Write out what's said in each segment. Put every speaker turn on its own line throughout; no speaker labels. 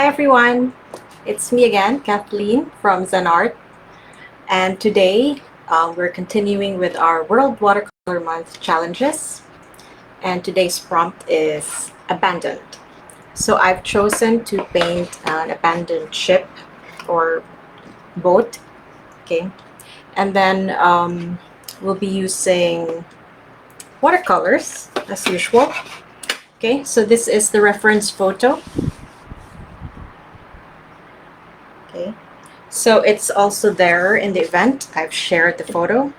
Hi everyone, it's me again, Kathleen from Zen Art, and today we're continuing with our World Watercolor Month challenges, and today's prompt is abandoned. So I've chosen to paint an abandoned ship or boat, okay, and then we'll be using watercolors as usual. Okay, so this is the reference photo. Okay, so it's also there in the event. I've shared the photo,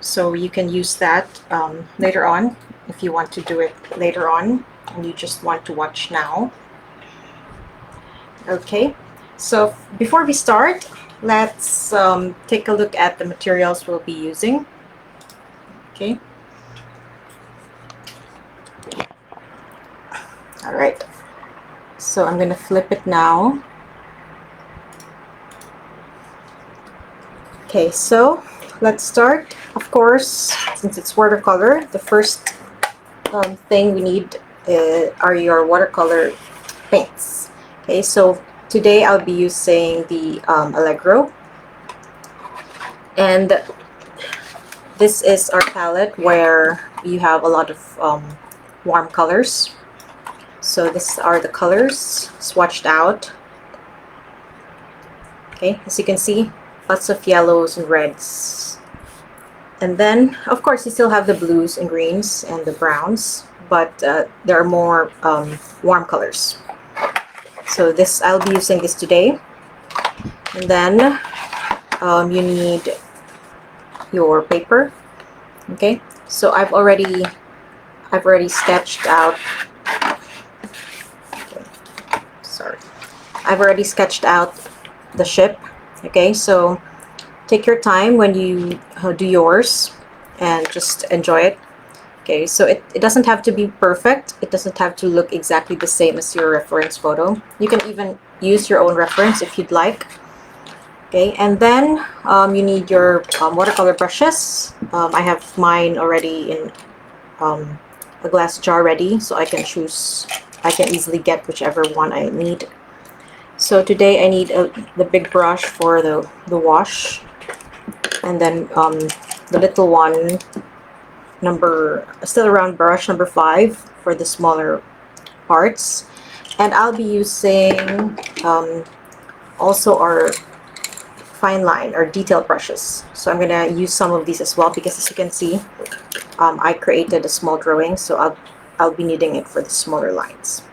so you can use that later on if you want to do it later on and you just want to watch now. Okay, so before we start, let's take a look at the materials we'll be using. Okay, all right, so I'm going to flip it now. Okay, so let's start. Of course, since it's watercolor, the first thing we need are your watercolor paints. Okay, so today I'll be using the Allegro, and this is our palette where you have a lot of warm colors. So these are the colors swatched out. Okay, as you can see, lots of yellows and reds. And then, of course, you still have the blues and greens and the browns, but there are more warm colors. So this, I'll be using this today. And then you need your paper. Okay, so I've already sketched out. Okay, sorry, I've already sketched out the ship. Okay, so take your time when you do yours and just enjoy it. Okay, so it doesn't have to be perfect. It doesn't have to look exactly the same as your reference photo. You can even use your own reference if you'd like. Okay, and then you need your watercolor brushes. I have mine already in a glass jar ready, so I can choose. I can easily get whichever one I need. So today I need the big brush for the wash, and then the little one, still around brush number 5 for the smaller parts. And I'll be using also our fine line or detail brushes. So I'm gonna use some of these as well, because as you can see, I created a small drawing, so I'll be needing it for the smaller lines.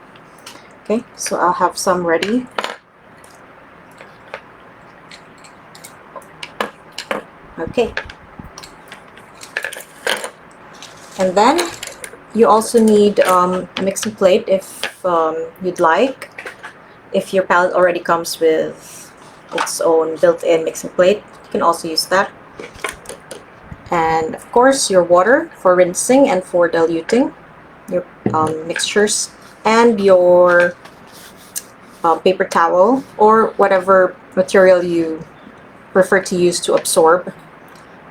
Okay, so I'll have some ready. Okay, and then you also need a mixing plate if you'd like. If your palette already comes with its own built-in mixing plate, you can also use that. And of course your water for rinsing and for diluting your mixtures, and your paper towel or whatever material you prefer to use to absorb.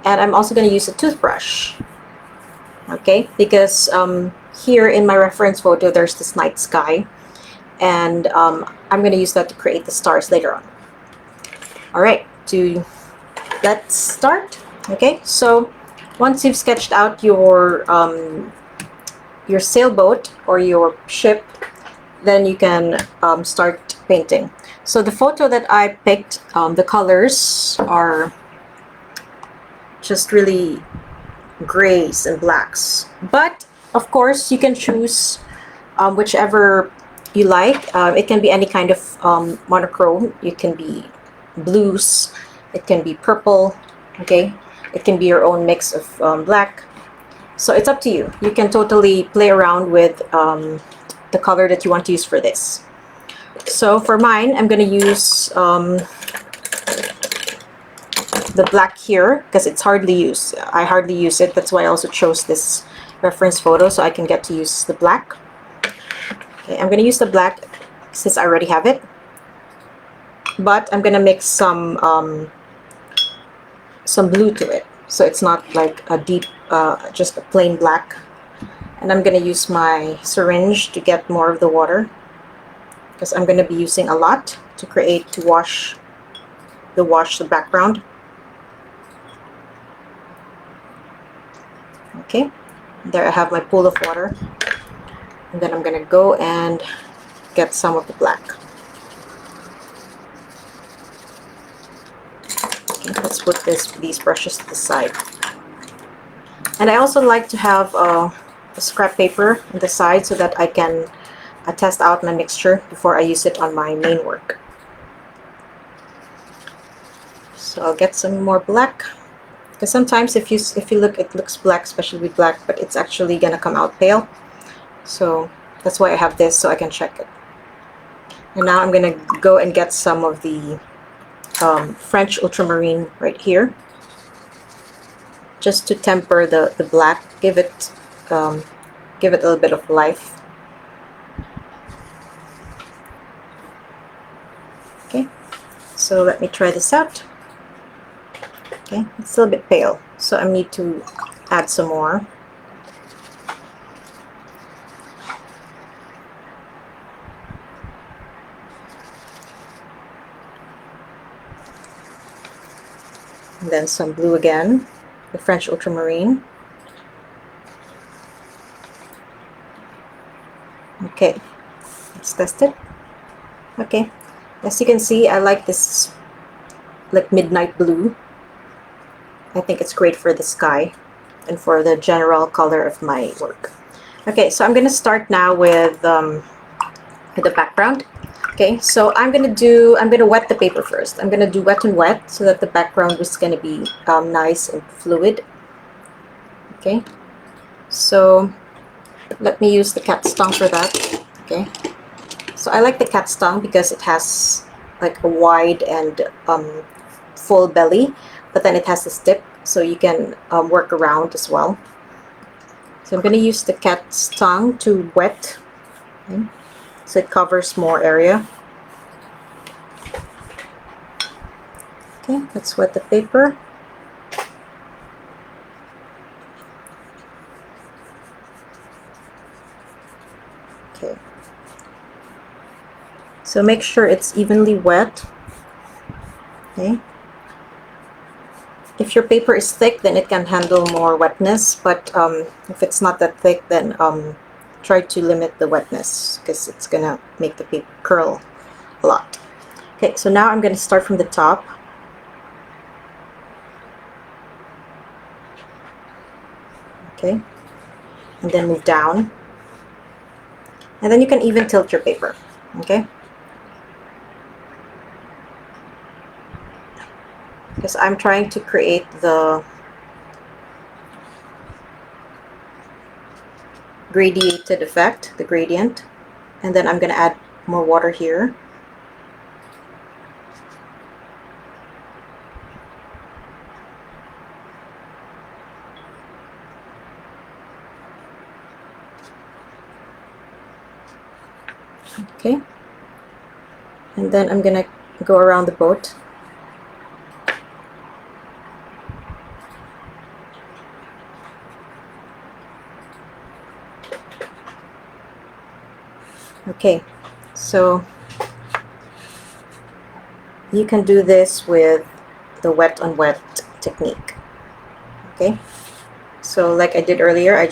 And I'm also going to use a toothbrush, okay, because here in my reference photo there's this night sky, and I'm going to use that to create the stars later on. Alright, let's start. Okay, so once you've sketched out your sailboat or your ship, then you can start painting. So the photo that I picked, the colors are just really grays and blacks, but of course you can choose whichever you like. It can be any kind of monochrome. It can be blues, it can be purple, okay, it can be your own mix of black. So it's up to you. You can totally play around with the color that you want to use for this. So for mine, I'm going to use the black here because it's hardly used. I hardly use it. That's why I also chose this reference photo, so I can get to use the black. Okay, I'm going to use the black since I already have it, but I'm going to mix some blue to it, so it's not like a deep just a plain black. And I'm going to use my syringe to get more of the water. because I'm going to be using a lot to wash the background. Okay, there I have my pool of water, and then I'm going to go and get some of the black. Okay, let's put these brushes to the side. And I also like to have a scrap paper on the side so that I can test out my mixture before I use it on my main work. So I'll get some more black, because sometimes if you look, it looks black, especially with black, but it's actually gonna come out pale. So that's why I have this, so I can check it. And now I'm gonna go and get some of the French ultramarine right here, just to temper the black, give it a little bit of life. Okay, so let me try this out. Okay, it's a little bit pale, so I need to add some more. And then some blue again, the French ultramarine. Okay, let's test it. Okay, as you can see, I like this like midnight blue. I think it's great for the sky and for the general color of my work. Okay, so I'm going to start now with the background. Okay, so I'm going to wet the paper first. I'm going to do wet and wet so that the background is going to be nice and fluid. Okay, so let me use the cat's tongue for that. Okay, so I like the cat's tongue because it has like a wide and full belly, but then it has this tip, so you can work around as well. So I'm going to use the cat's tongue to wet, okay, so it covers more area. Okay, let's wet the paper. Okay, so make sure it's evenly wet. Okay, if your paper is thick, then it can handle more wetness, but if it's not that thick, then try to limit the wetness, because it's gonna make the paper curl a lot. Okay, so now I'm going to start from the top. Okay, and then move down, and then you can even tilt your paper. Okay, because I'm trying to create the gradiated effect, the gradient, and then I'm going to add more water here. Okay, and then I'm going to go around the boat. Okay, so you can do this with the wet on wet technique. Okay, so like I did earlier, I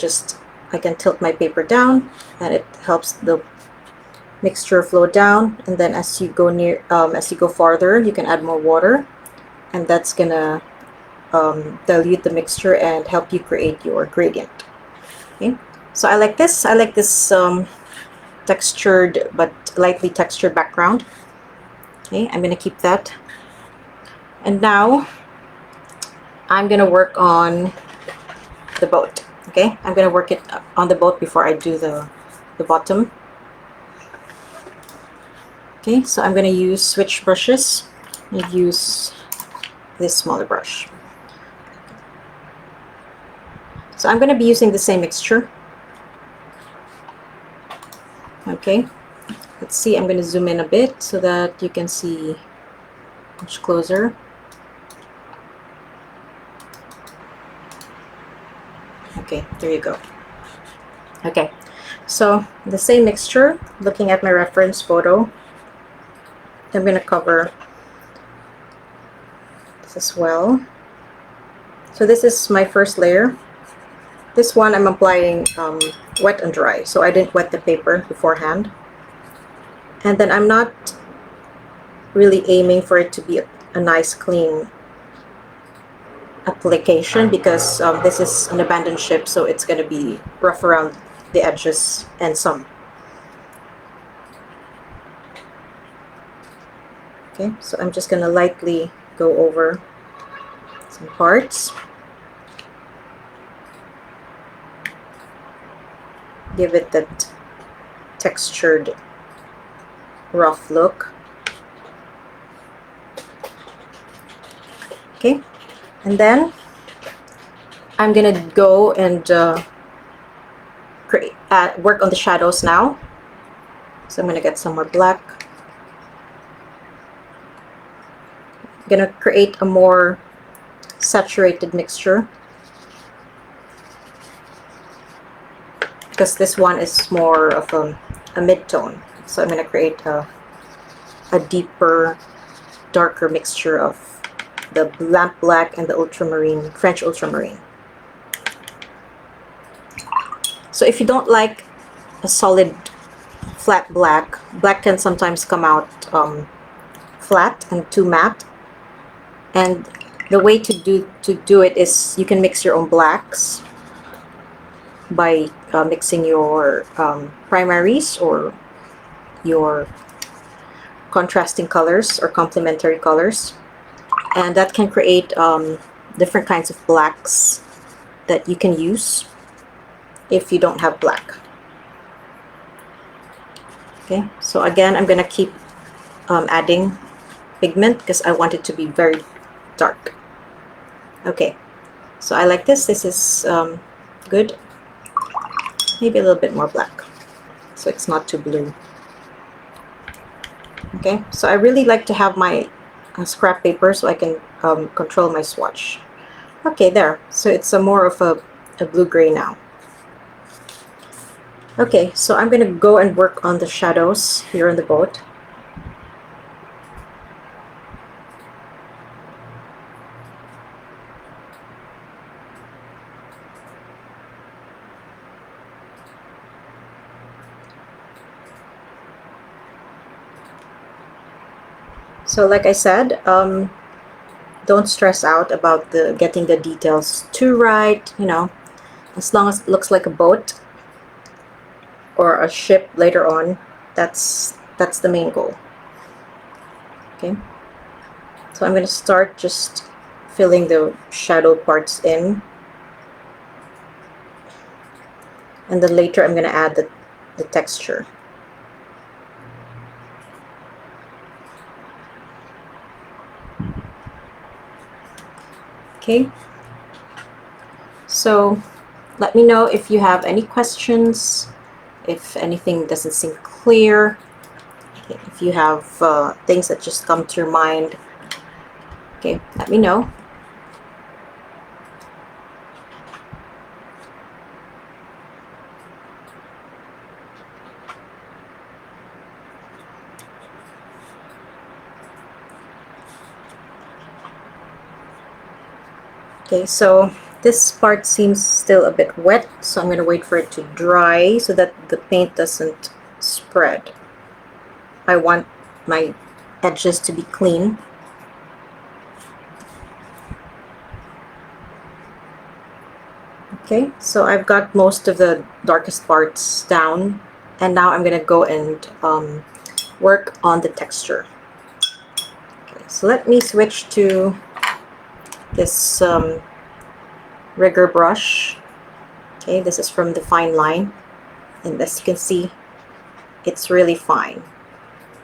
can tilt my paper down, and it helps the mixture flow down, and then as you go farther, you can add more water, and that's gonna dilute the mixture and help you create your gradient. Okay, so I like this textured but lightly textured background. Okay, I'm gonna keep that, and now I'm gonna work on the boat. Okay, I'm gonna work it on the boat before I do the bottom. Okay, so I'm going to switch brushes and use this smaller brush. So I'm going to be using the same mixture. Okay, let's see, I'm going to zoom in a bit so that you can see much closer. Okay, there you go. Okay, So the same mixture, looking at my reference photo, I'm going to cover this as well. So this is my first layer. This one I'm applying wet and dry, so I didn't wet the paper beforehand. And then I'm not really aiming for it to be a nice clean application because this is an abandoned ship, so it's going to be rough around the edges and some. Okay, so I'm just going to lightly go over some parts. Give it that textured, rough look. Okay, and then I'm gonna go and work on the shadows now. So I'm gonna get some more black. I'm gonna create a more saturated mixture because this one is more of a mid-tone. So I'm gonna create a deeper, darker mixture of the lamp black and the ultramarine, French ultramarine. So if you don't like a solid flat black, black can sometimes come out flat and too matte. And the way to do it is you can mix your own blacks by mixing your primaries or your contrasting colors or complementary colors. And that can create different kinds of blacks that you can use if you don't have black. Okay, so again, I'm gonna keep adding pigment because I want it to be very dark. Okay, so I like this. This is good. Maybe a little bit more black so it's not too blue. Okay, so I really like to have my scrap paper so I can control my swatch. Okay, there. So it's more of a blue-gray now. Okay, so I'm gonna go and work on the shadows here on the boat. So like I said, don't stress out about getting the details too right, you know, as long as it looks like a boat or a ship later on, that's the main goal. Okay, so I'm going to start just filling the shadow parts in, and then later I'm going to add the texture. Okay, so let me know if you have any questions, if anything doesn't seem clear, okay, if you have things that just come to your mind. Okay, let me know. Okay, so this part seems still a bit wet, so I'm going to wait for it to dry so that the paint doesn't spread. I want my edges to be clean. Okay, so I've got most of the darkest parts down, and now I'm going to go and work on the texture. Okay, so let me switch to this rigger brush. Okay, this is from the fine line, and as you can see, it's really fine.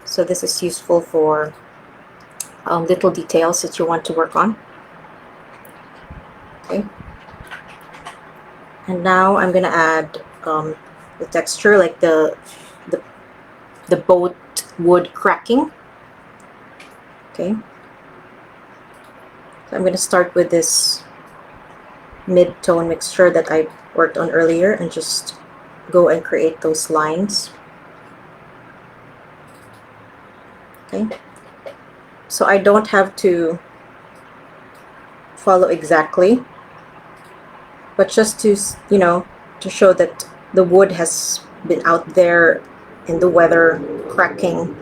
So this is useful for little details that you want to work on. Okay, and now I'm gonna add the texture, like the boat wood cracking. Okay, so I'm gonna start with this mid-tone mixture that I worked on earlier and just go and create those lines. Okay, so I don't have to follow exactly, but just to, you know, to show that the wood has been out there in the weather cracking.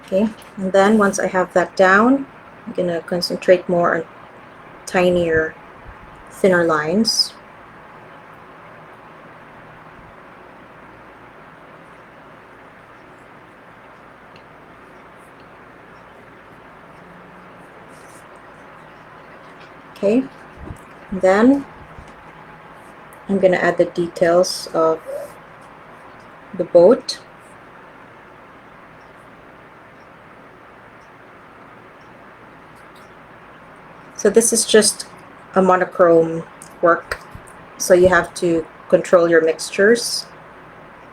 Okay, and then once I have that down, I'm gonna concentrate more on tinier, thinner lines. Okay, and then I'm gonna add the details of the boat. So this is just a monochrome work, so you have to control your mixtures.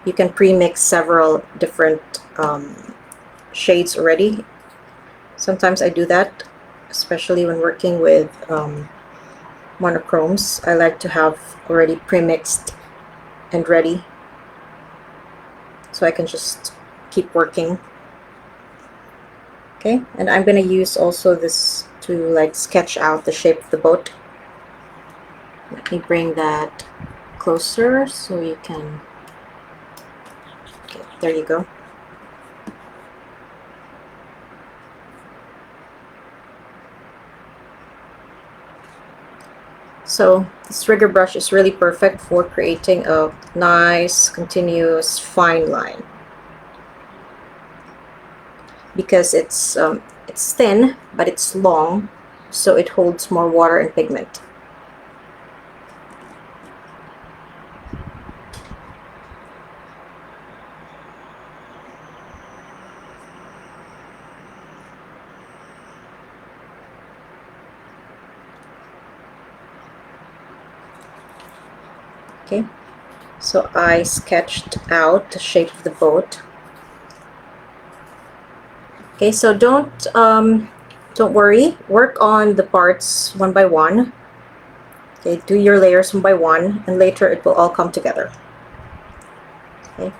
You can pre-mix several different shades already. Sometimes I do that, especially when working with monochromes. I like to have already pre-mixed and ready, so I can just keep working. Okay, and I'm gonna use also this to like sketch out the shape of the boat. Let me bring that closer so you can, okay, there you go. So this rigger brush is really perfect for creating a nice, continuous, fine line, because it's thin, but it's long, so it holds more water and pigment. Okay, so I sketched out the shape of the boat. Okay, so don't worry. Work on the parts one by one. Okay, do your layers one by one, and later it will all come together. Okay.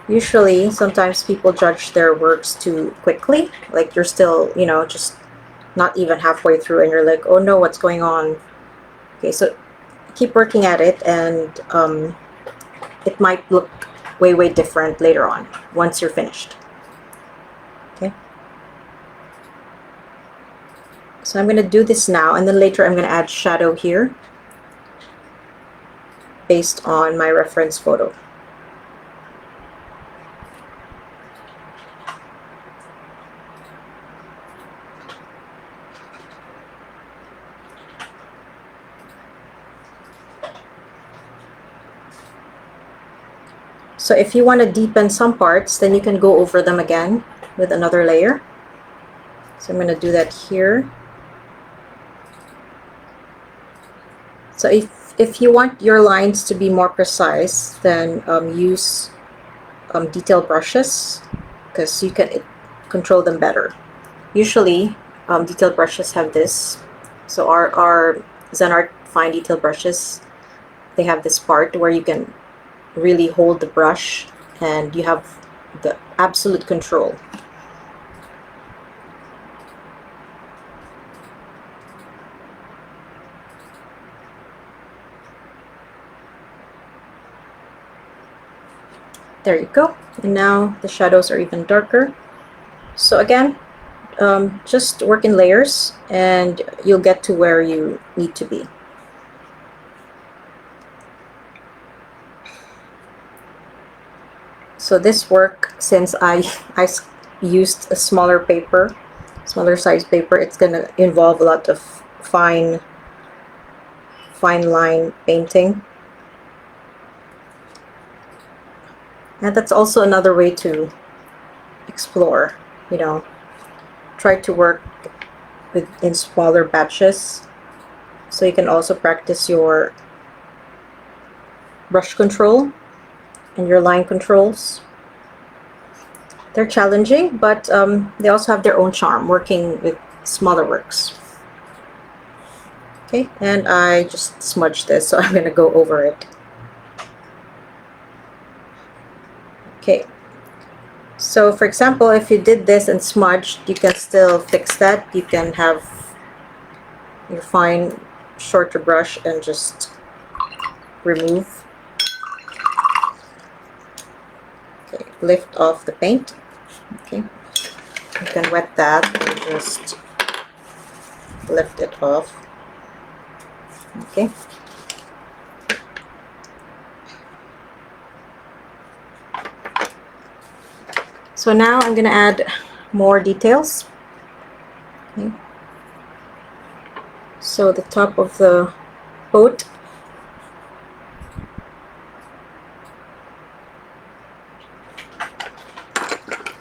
Usually, sometimes people judge their works too quickly. Like you're still, you know, just not even halfway through, and you're like, oh no, what's going on? Okay, so keep working at it, and it might look way, way different later on once you're finished. Okay. So I'm going to do this now, and then later I'm going to add shadow here based on my reference photo. So if you want to deepen some parts, then you can go over them again with another layer. So I'm going to do that here. So if you want your lines to be more precise, then use detail brushes, because you can control them better. Usually detail brushes have this. So our ZenArt fine detail brushes, they have this part where you can really hold the brush and you have the absolute control. There you go. And now the shadows are even darker. So again, just work in layers and you'll get to where you need to be. So this work, since I used a smaller paper, smaller size paper, it's gonna involve a lot of fine line painting. And that's also another way to explore, you know, try to work in smaller batches, so you can also practice your brush control and your line controls. They're challenging, but they also have their own charm working with smaller works. Okay, and I just smudged this, so I'm going to go over it. Okay, so for example, if you did this and smudged, you can still fix that. You can have your fine, shorter brush and just remove. Okay, lift off the paint. Okay, you can wet that and just lift it off. Okay. So now I'm going to add more details. Okay. So the top of the boat.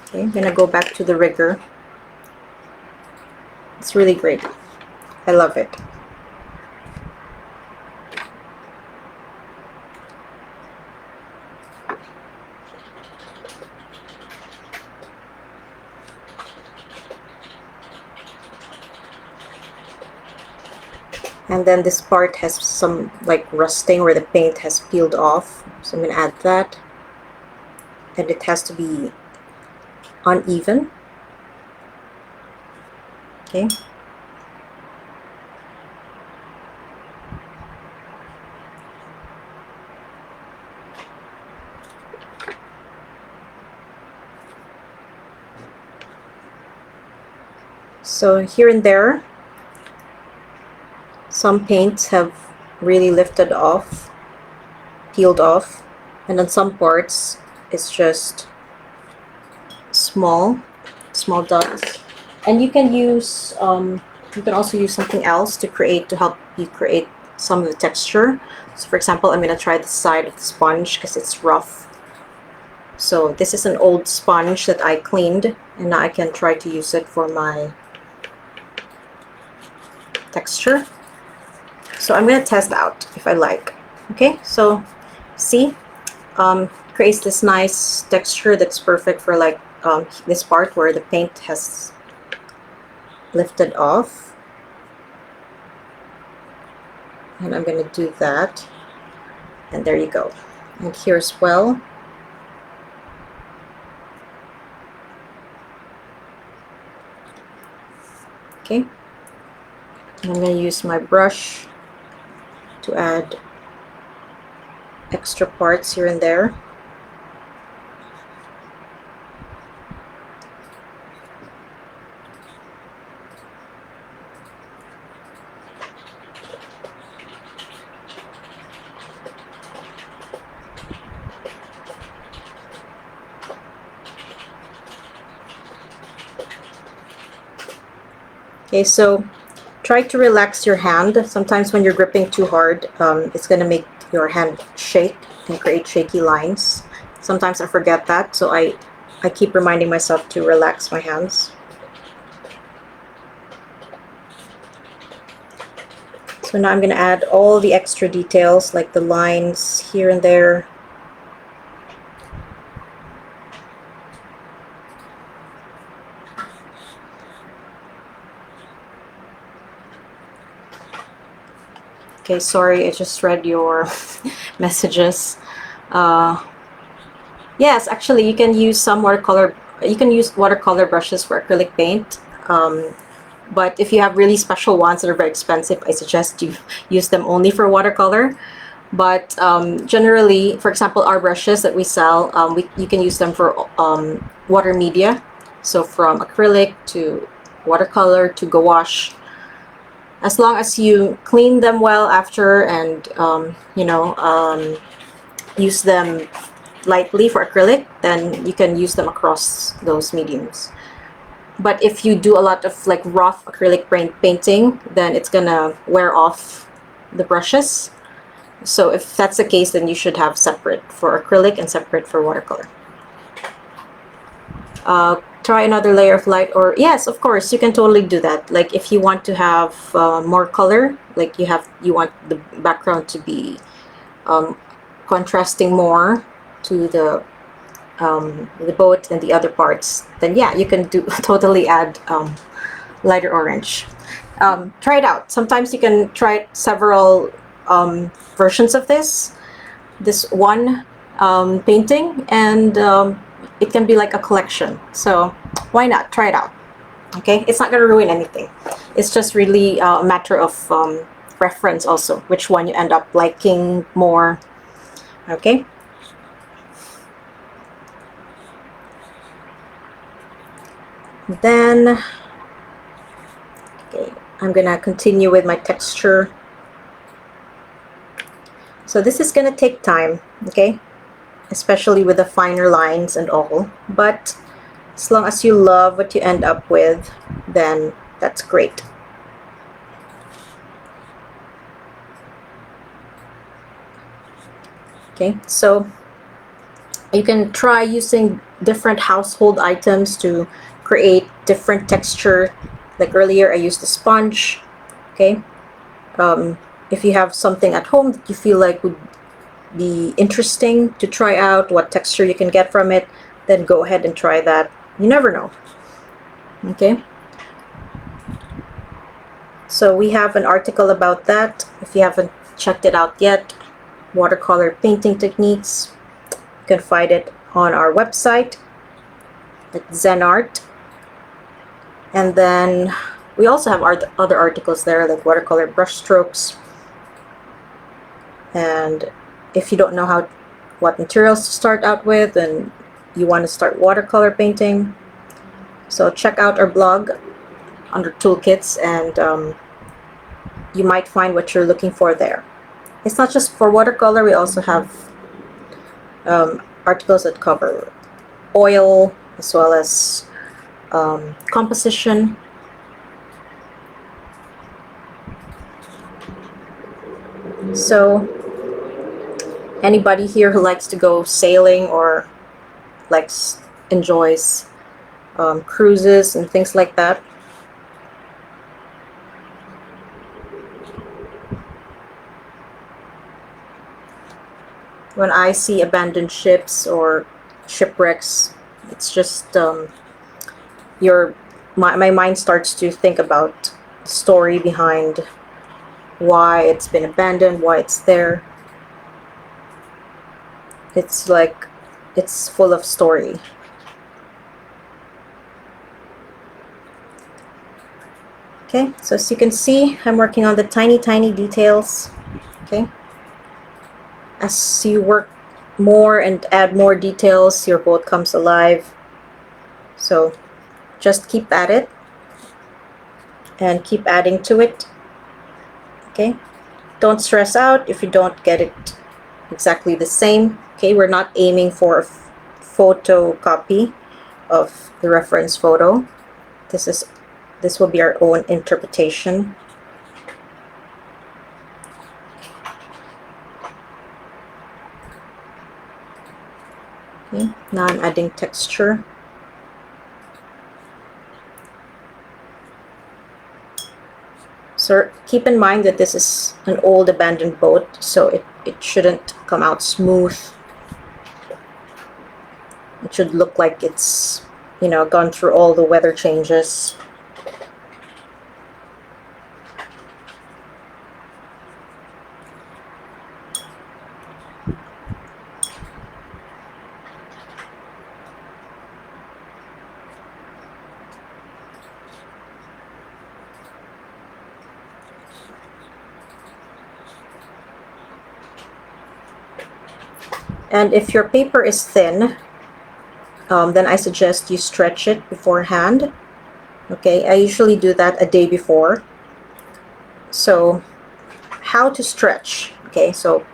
Okay, I'm going to go back to the rigger. It's really great. I love it. And then this part has some like rusting where the paint has peeled off. So I'm going to add that. And it has to be uneven. Okay. So here and there, some paints have really lifted off, peeled off, and on some parts it's just small dots. And you can use, you can also use something else to help you create some of the texture. So for example, I'm going to try the side of the sponge because it's rough. So this is an old sponge that I cleaned, and now I can try to use it for my texture. So I'm going to test out if I like. Okay, so see, creates this nice texture that's perfect for like this part where the paint has lifted off. And I'm going to do that. And there you go. And here as well. Okay. I'm going to use my brush to add extra parts here and there. Okay, so try to relax your hand. Sometimes when you're gripping too hard, it's going to make your hand shake and create shaky lines. Sometimes I forget that, so I keep reminding myself to relax my hands. So now I'm going to add all the extra details like the lines here and there. Okay, sorry, I just read your messages. Yes, actually, you can use some watercolor. You can use watercolor brushes for acrylic paint. But if you have really special ones that are very expensive, I suggest you use them only for watercolor. But generally, for example, our brushes that we sell, you can use them for water media. So from acrylic to watercolor to gouache. As long as you clean them well after and use them lightly for acrylic, then you can use them across those mediums. But if you do a lot of like rough acrylic painting, then it's gonna wear off the brushes. So if that's the case, then you should have separate for acrylic and separate for watercolor. Try another layer of light, or yes, of course, you can totally do that. Like if you want to have more color, like you want the background to be contrasting more to the boat and the other parts, then yeah, you can do totally add lighter orange. Try it out. Sometimes you can try several versions of this one painting, and it can be like a collection. So why not try it out? Okay, it's not going to ruin anything. It's just really a matter of preference also, which one you end up liking more. Okay. Then, okay, I'm gonna continue with my texture. So this is gonna take time, okay, especially with the finer lines and all, but as long as you love what you end up with, then that's great. Okay, so you can try using different household items to create different texture. Like earlier, I used a sponge. Okay, if you have something at home that you feel like would be interesting to try out, what texture you can get from it, then go ahead and try that. You never know. Okay, so we have an article about that. If you haven't checked it out yet, watercolor painting techniques, you can find it on our website at ZenArt. And then we also have other articles there, like watercolor brushstrokes. And if you don't know what materials to start out with and you want to start watercolor painting, so check out our blog under toolkits, and you might find what you're looking for there. It's not just for watercolor, we also have articles that cover oil as well as composition. So anybody here who likes to go sailing or enjoys cruises and things like that, when I see abandoned ships or shipwrecks, it's just my mind starts to think about the story behind why it's been abandoned, why it's there. It's like it's full of story. Okay, so as you can see, I'm working on the tiny details. Okay, as you work more and add more details, your boat comes alive. So just keep at it and keep adding to it. Okay, don't stress out if you don't get it exactly the same. Okay, we're not aiming for a photocopy of the reference photo. This will be our own interpretation. Okay, now I'm adding texture. So keep in mind that this is an old abandoned boat, so it shouldn't come out smooth. It should look like it's, you know, gone through all the weather changes. And if your paper is thin, then I suggest you stretch it beforehand. Okay, I usually do that a day before. So how to stretch? Okay, so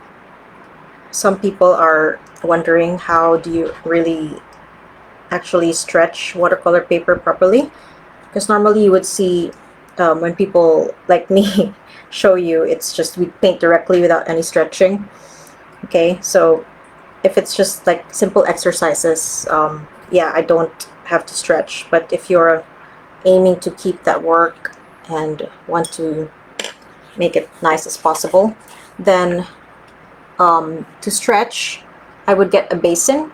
some people are wondering, how do you really actually stretch watercolor paper properly? Because normally you would see when people like me show you, it's just we paint directly without any stretching. Okay, so if it's just like simple exercises, yeah, I don't have to stretch. But if you're aiming to keep that work and want to make it nice as possible, then To stretch, I would get a basin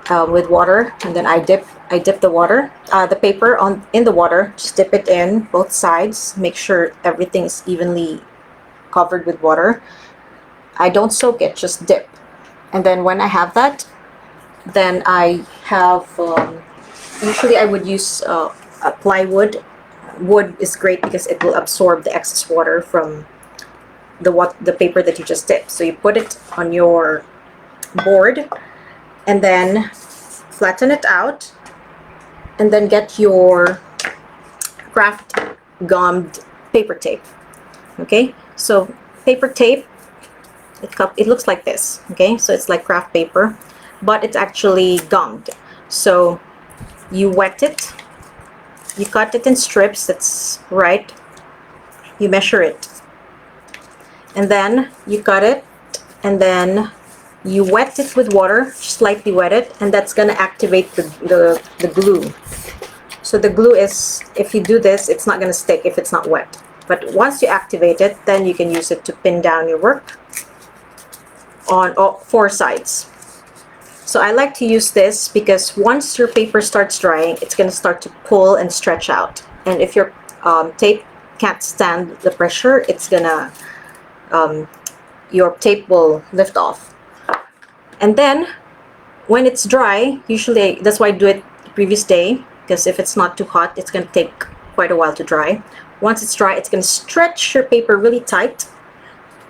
with water, and then I dip the water, the paper in the water. Just dip it in both sides. Make sure everything is evenly covered with water. I don't soak it, just dip. And then when I have that, then I have usually I would use a plywood. Wood is great because it will absorb the excess water from the paper that you just dipped. So you put it on your board and then flatten it out, and then get your craft gummed paper tape. Okay, so paper tape, it looks like this. Okay, so it's like craft paper, but it's actually gummed. So you wet it, you cut it in strips, that's right, you measure it, and then you cut it, and then you wet it with water, just lightly wet it, and that's gonna activate the glue. So the glue is, if you do this, it's not gonna stick if it's not wet. But once you activate it, then you can use it to pin down your work on all four sides. So I like to use this because once your paper starts drying, it's gonna start to pull and stretch out. And if your tape can't stand the pressure, it's gonna, your tape will lift off. And then when it's dry, usually that's why I do it the previous day, because if it's not too hot, it's going to take quite a while to dry. Once it's dry, it's going to stretch your paper really tight.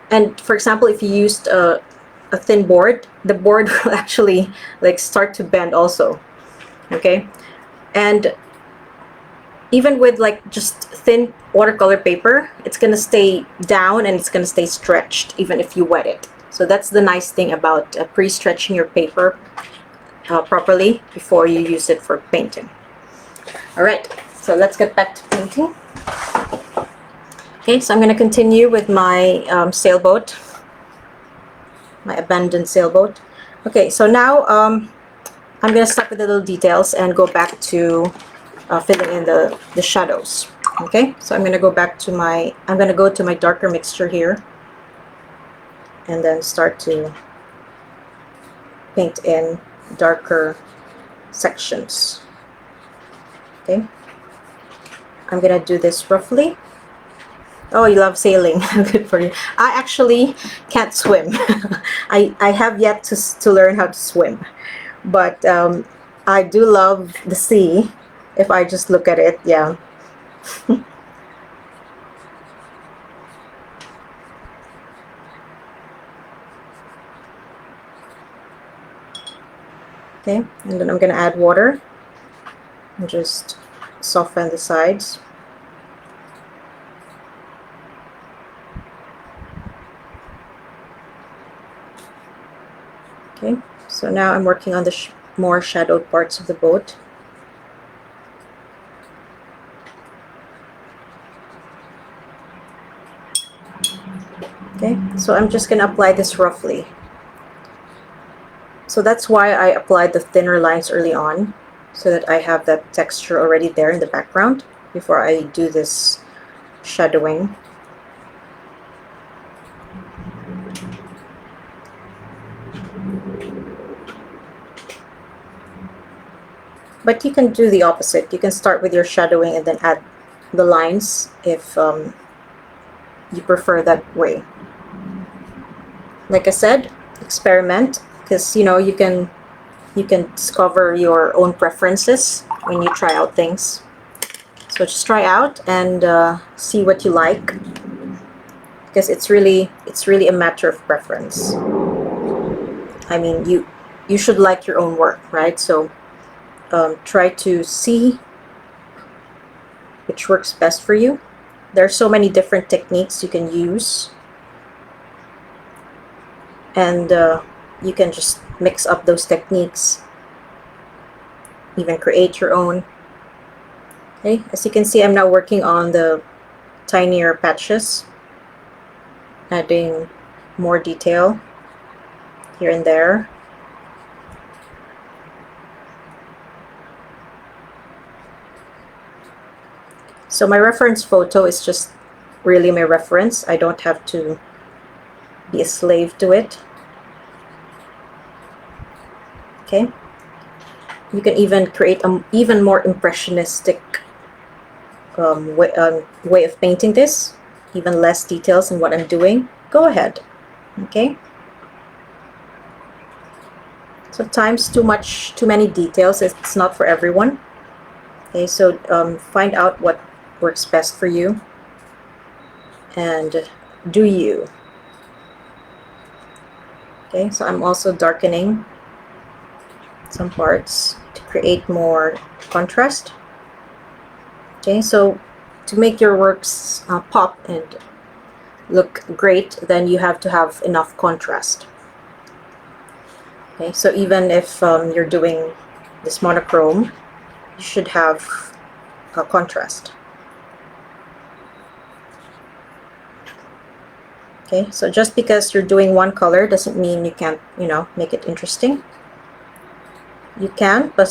And for example, if you used a thin board, the board will actually like start to bend also. Okay, and even with like just thin watercolor paper, it's going to stay down and it's going to stay stretched even if you wet it. So that's the nice thing about pre-stretching your paper properly before you use it for painting. All right, so let's get back to painting. Okay, so I'm going to continue with my sailboat, my abandoned sailboat. Okay, so now I'm going to start with the little details and go back to filling in the shadows. Okay, so I'm going to go back to my, I'm going to go to my darker mixture here, and then start to paint in darker sections. Okay, I'm gonna do this roughly. Oh, you love sailing. Good for you. I actually can't swim. I have yet to learn how to swim, but I do love the sea. If I just look at it, yeah. Okay, and then I'm going to add water and just soften the sides. Okay, so now I'm working on the more shadowed parts of the boat. Okay, so I'm just going to apply this roughly. So that's why I applied the thinner lines early on, so that I have that texture already there in the background before I do this shadowing. But you can do the opposite. You can start with your shadowing and then add the lines if you prefer that way. Like I said, experiment, because you know you can discover your own preferences when you try out things. So just try out and see what you like, because it's really a matter of preference. I mean, you should like your own work, right? So try to see which works best for you. There are so many different techniques you can use, and you can just mix up those techniques, even create your own. Okay, as you can see, I'm now working on the tinier patches, adding more detail here and there. So my reference photo is just really my reference. I don't have to be a slave to it. Okay, you can even create an even more impressionistic way of painting this, even less details in what I'm doing. Go ahead. Okay, sometimes too many details, it's not for everyone. Okay, so find out what works best for you and do you. Okay, so I'm also darkening some parts to create more contrast. Okay, so to make your works pop and look great, then you have to have enough contrast. Okay, so even if you're doing this monochrome, you should have a contrast. Okay, so just because you're doing one color doesn't mean you can't, make it interesting. You can, but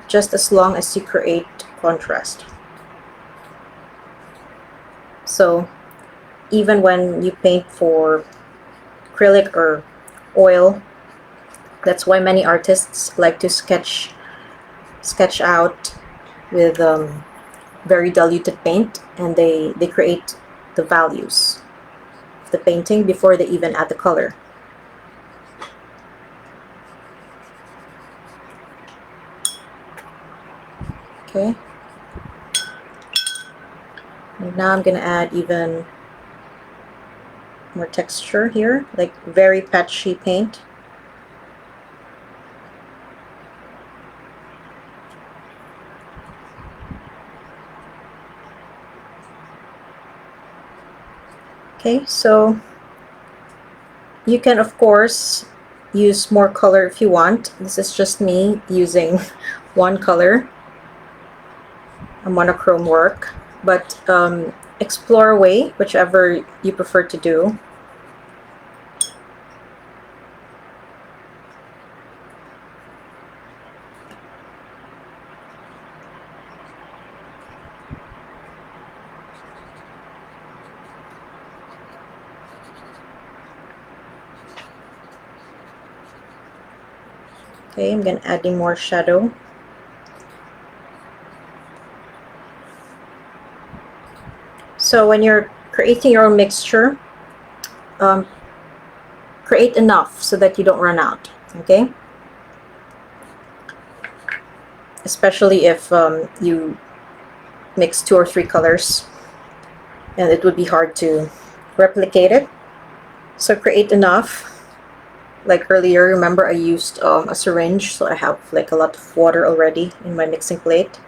just as long as you create contrast. So even when you paint for acrylic or oil, that's why many artists like to sketch out with very diluted paint, and they create the values of the painting before they even add the color. Okay, and now I'm gonna add even more texture here, like very patchy paint. Okay, so you can of course use more color if you want. This is just me using one color, a monochrome work, but explore away, whichever you prefer to do. Okay, I'm gonna adding more shadow. So when you're creating your own mixture, create enough so that you don't run out. Okay, especially if you mix 2 or 3 colors, and it would be hard to replicate it. So create enough. Like earlier, remember I used a syringe, so I have like a lot of water already in my mixing plate.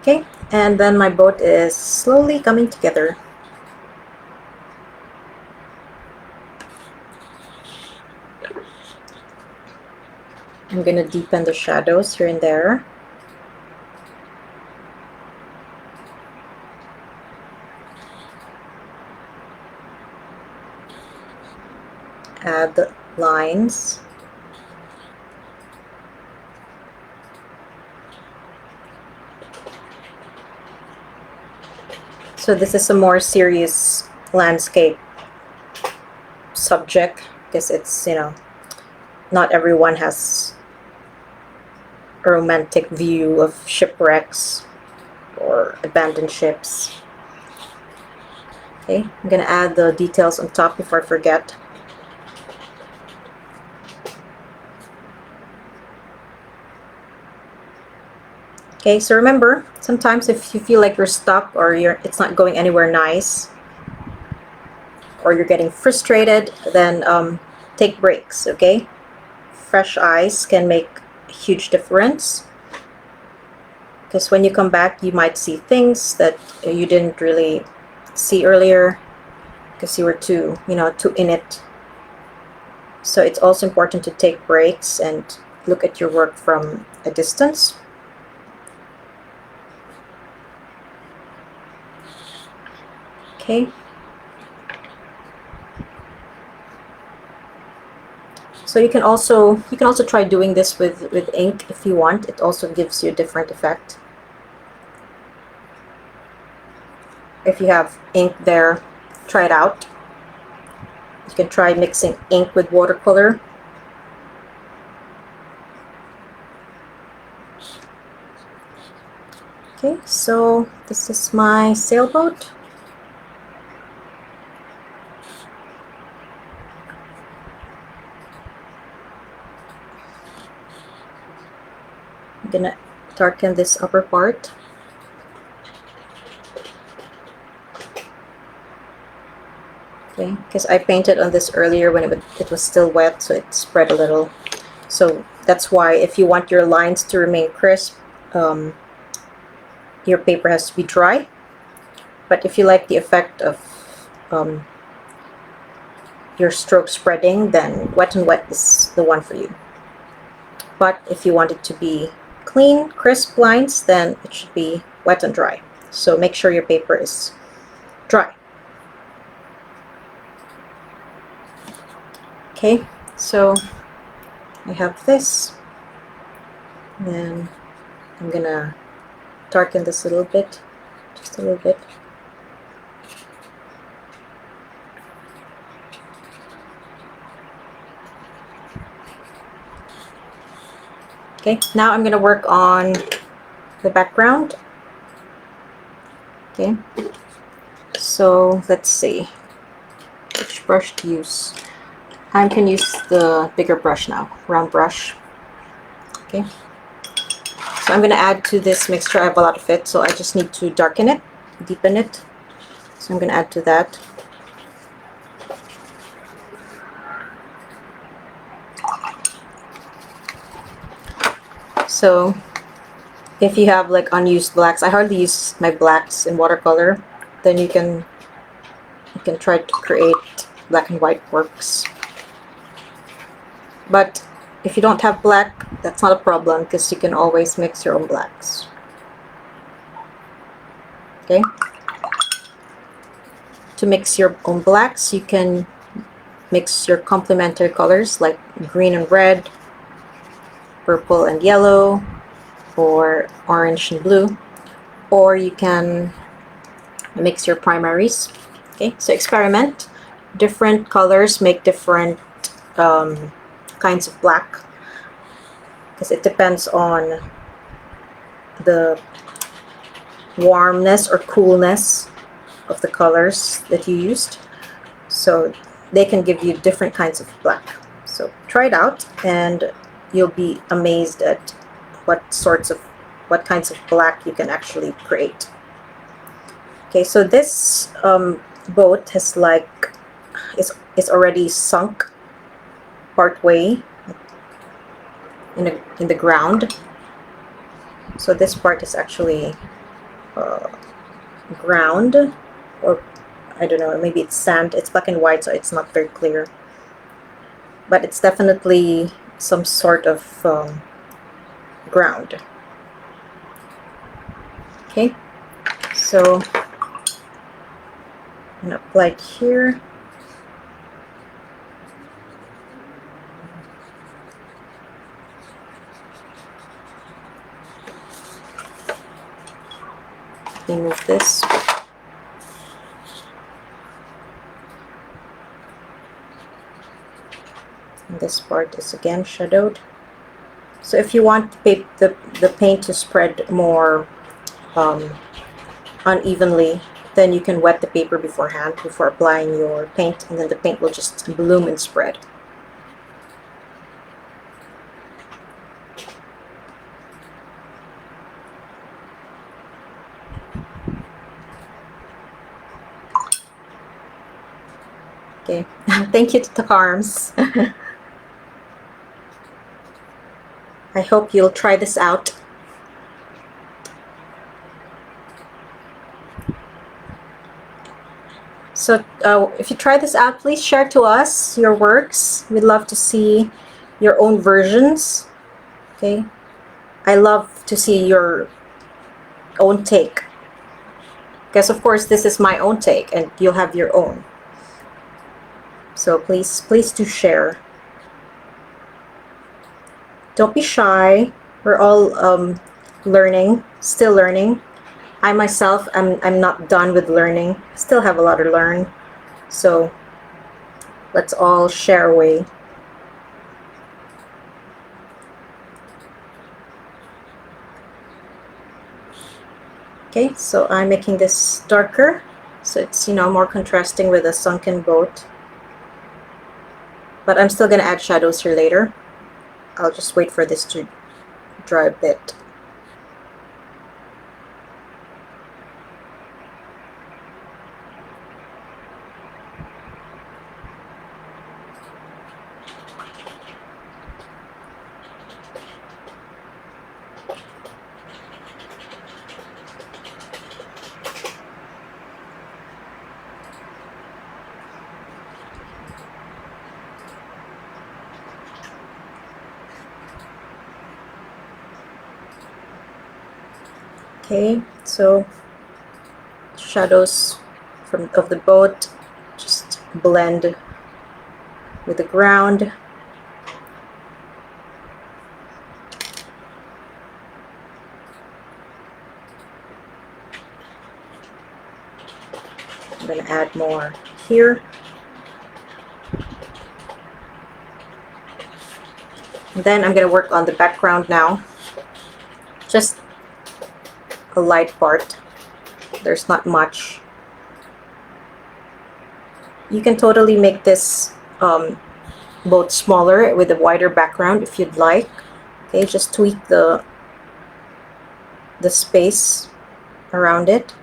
Okay, and then my boat is slowly coming together. I'm gonna deepen the shadows here and there. Add the lines. So this is a more serious landscape subject because it's, not everyone has a romantic view of shipwrecks or abandoned ships. Okay, I'm gonna add the details on top before I forget. Okay, so remember, sometimes if you feel like you're stuck or it's not going anywhere nice, or you're getting frustrated, then take breaks, okay? Fresh eyes can make a huge difference, because when you come back, you might see things that you didn't really see earlier because you were too in it. So it's also important to take breaks and look at your work from a distance. Okay, So you can also try doing this with ink if you want. It also gives you a different effect. If you have ink there, try it out. You can try mixing ink with watercolor. Okay, so this is my sailboat. I'm gonna darken this upper part. Okay, because I painted on this earlier when it was still wet, so it spread a little. So that's why if you want your lines to remain crisp, your paper has to be dry. But if you like the effect of your stroke spreading, then wet and wet is the one for you. But if you want it to be clean, crisp lines, then it should be wet and dry. So make sure your paper is dry. Okay, so I have this. Then I'm gonna darken this a little bit, just a little bit. Okay, now I'm going to work on the background. Okay, so let's see which brush to use. I can use the bigger brush now, round brush. Okay, so I'm going to add to this mixture. I have a lot of it, so I just need to darken it, deepen it. So I'm going to add to that. So if you have like unused blacks, I hardly use my blacks in watercolor, then you can try to create black and white works. But if you don't have black, that's not a problem because you can always mix your own blacks. Okay. To mix your own blacks, you can mix your complementary colors like green and red, purple and yellow, or orange and blue, or you can mix your primaries. Okay, so experiment. Different colors make different kinds of black because it depends on the warmness or coolness of the colors that you used. So they can give you different kinds of black. So try it out and you'll be amazed at what kinds of black you can actually create. Okay, so this boat has like it's already sunk part way in the ground. So this part is actually ground, or I don't know, maybe it's sand. It's black and white, so it's not very clear, but it's definitely some sort of ground. Okay, so I'm gonna apply it here. Remove this. And this part is again shadowed. So if you want the paint to spread more unevenly, then you can wet the paper beforehand before applying your paint, and then the paint will just bloom and spread. Okay, thank you to the Carms. I hope you'll try this out. So if you try this out, please share to us your works. We'd love to see your own versions. Okay, I love to see your own take, because of course this is my own take and you'll have your own. So please do share. Don't be shy. We're all learning, still learning. I myself, I'm not done with learning. Still have a lot to learn. So let's all share away. Okay, so I'm making this darker, so it's, you know, more contrasting with a sunken boat. But I'm still gonna add shadows here later. I'll just wait for this to dry a bit. Okay, so shadows of the boat just blend with the ground. I'm going to add more here. And then I'm going to work on the background now. Just a light part. There's not much. You can totally make this boat smaller with a wider background if you'd like. Okay, just tweak the space around it.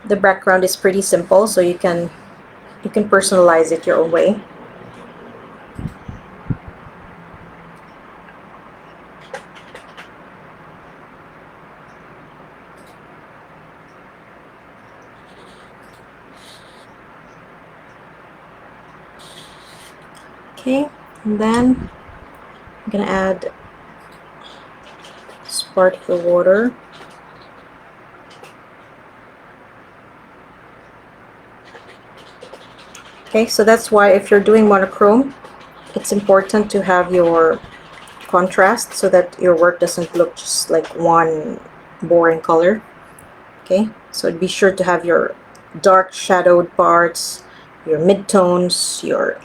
The background is pretty simple, so you can personalize it your own way. Okay, and then I'm gonna add sparkle water. Okay, so that's why if you're doing monochrome, it's important to have your contrast so that your work doesn't look just like one boring color. Okay, so be sure to have your dark shadowed parts, your midtones, your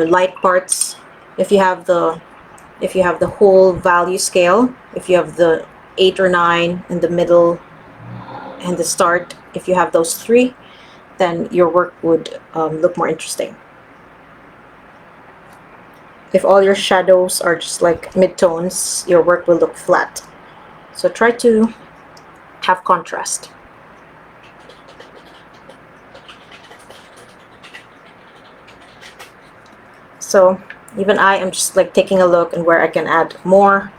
light parts. If you have the whole value scale, if you have the 8 or 9 in the middle and the start, if you have those three, then your work would look more interesting. If all your shadows are just like midtones, your work will look flat. So try to have contrast. So even I am just like taking a look and where I can add more,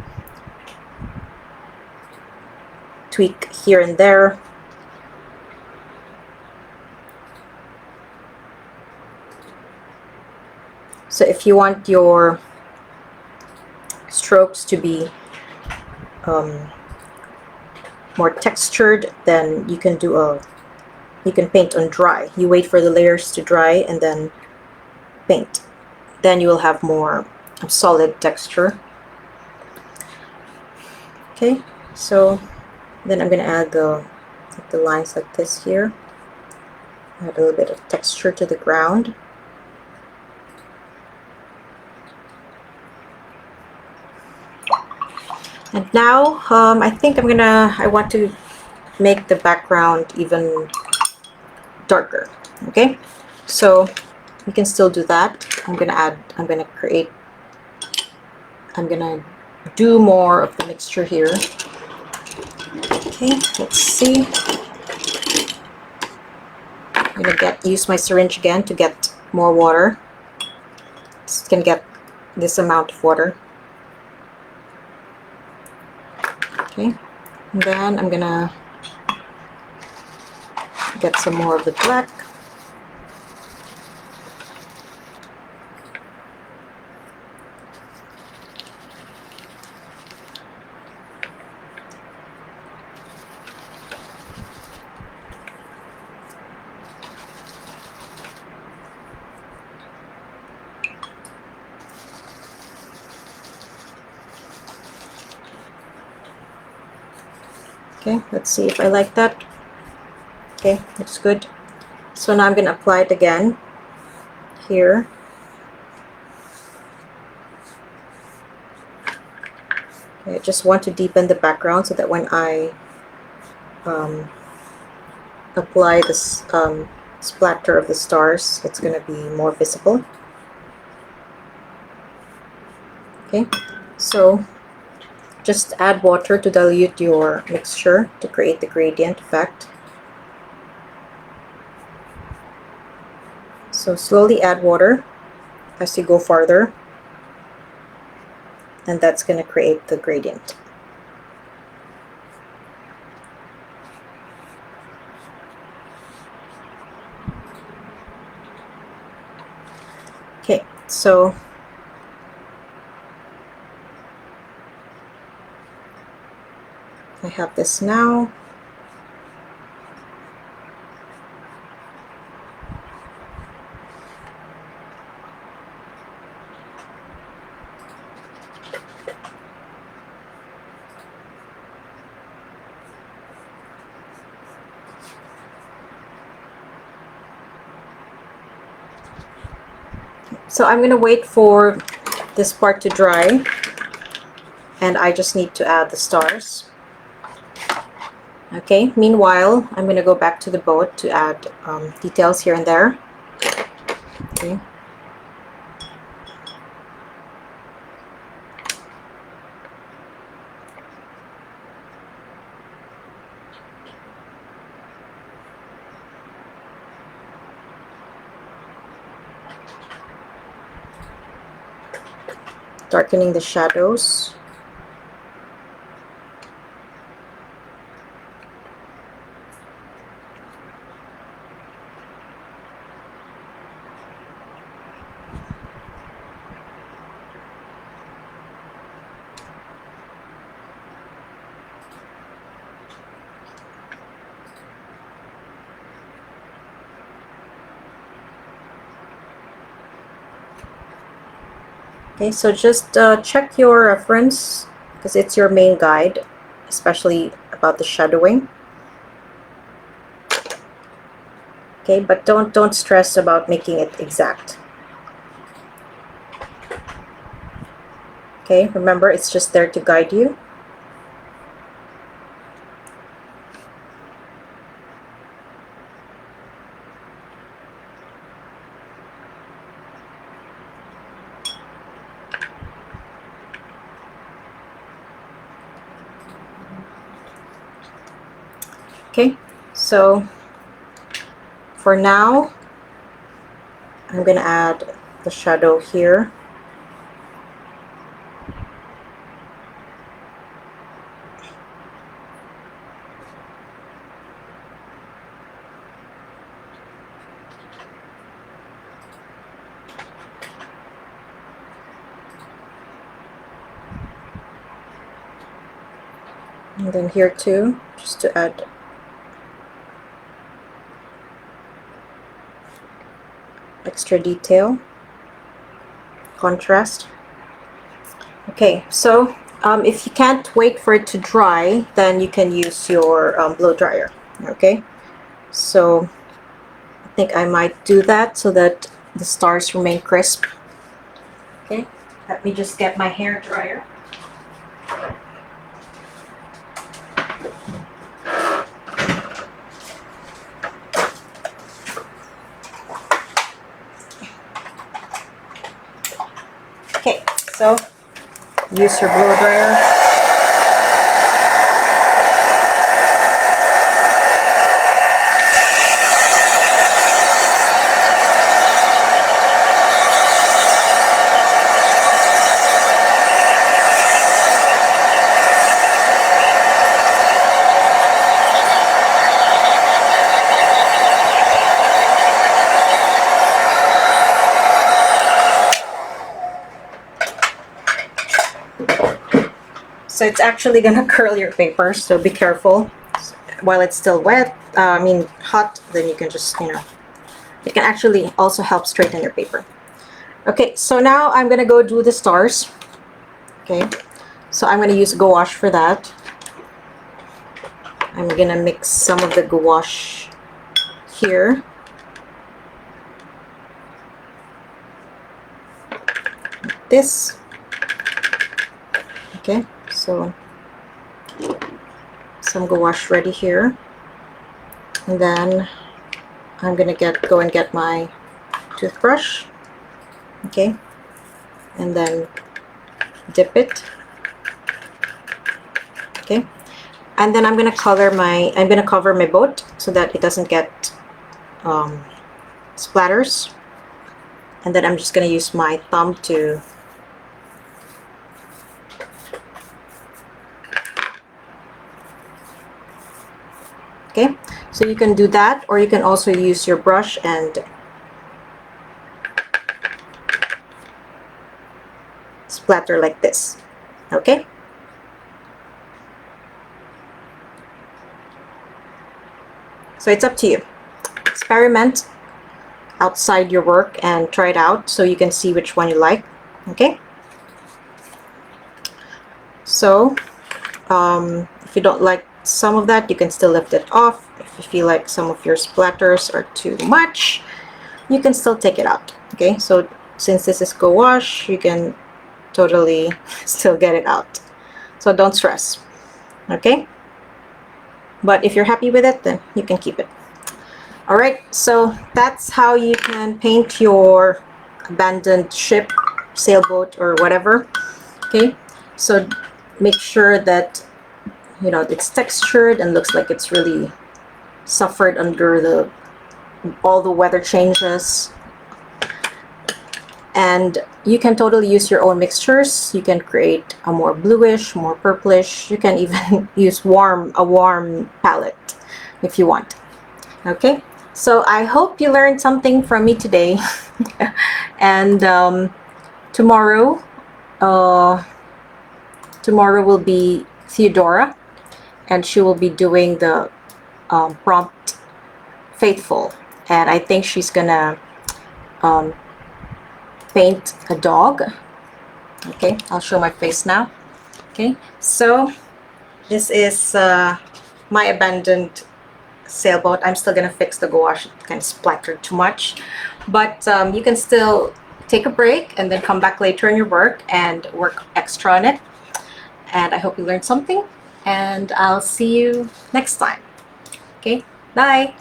tweak here and there. So if you want your strokes to be more textured, then you can paint on dry. You wait for the layers to dry and then paint. Then you will have more solid texture. Okay, so then I'm gonna add the lines like this here. Add a little bit of texture to the ground. And now I think I want to make the background even darker. Okay, so you can still do that. I'm gonna do more of the mixture here. Okay, let's see. I'm gonna use my syringe again to get more water. Just gonna get this amount of water. Okay, and then I'm gonna get some more of the black. Okay, let's see if I like that. Okay, looks good. So now I'm going to apply it again here. Okay, I just want to deepen the background so that when I apply this splatter of the stars, it's going to be more visible. Okay, so just add water to dilute your mixture to create the gradient effect. So slowly add water as you go farther, and that's going to create the gradient. Okay, so I have this now. So I'm going to wait for this part to dry, and I just need to add the stars. Okay, meanwhile, I'm going to go back to the boat to add details here and there. Okay. Darkening the shadows. Okay, so just check your reference because it's your main guide, especially about the shadowing. Okay, but don't stress about making it exact. Okay, remember it's just there to guide you. Okay, so for now, I'm going to add the shadow here. And then here too, just to add extra detail, contrast. Okay, so if you can't wait for it to dry, then you can use your blow dryer. Okay, so I think I might do that so that the stars remain crisp. Okay, let me just get my hair dryer. Okay, so use your blow dryer. So it's actually gonna curl your paper, so be careful. While it's still wet, hot, then you can just, it can actually also help straighten your paper. Okay, so now I'm gonna go do the stars. Okay, so I'm gonna use Go Wash for that. I'm gonna mix some of the gouache here. This. Okay, so some gouache ready here, and then I'm gonna go and get my toothbrush. Okay, and then dip it. Okay, and then I'm gonna cover my boat so that it doesn't get splatters. And then I'm just gonna use my thumb to okay, so you can do that, or you can also use your brush and splatter like this. Okay, so it's up to you. Experiment outside your work and try it out so you can see which one you like. Okay, so if you don't like some of that, you can still lift it off. If you feel like some of your splatters are too much, you can still take it out. Okay, so since this is gouache, you can totally still get it out, so don't stress. Okay, but if you're happy with it, then you can keep it. All right, so that's how you can paint your abandoned ship, sailboat, or whatever. Okay, so make sure that it's textured and looks like it's really suffered under all the weather changes. And you can totally use your own mixtures. You can create a more bluish, more purplish. You can even use a warm palette if you want. Okay, so I hope you learned something from me today. And tomorrow will be Theodora, and she will be doing the prompt Faithful, and I think she's gonna paint a dog. Okay, I'll show my face now. Okay, so this is my abandoned sailboat. I'm still gonna fix the gouache. It kind of splattered too much, but you can still take a break and then come back later in your work and work extra on it. And I hope you learned something, and I'll see you next time. Okay, bye.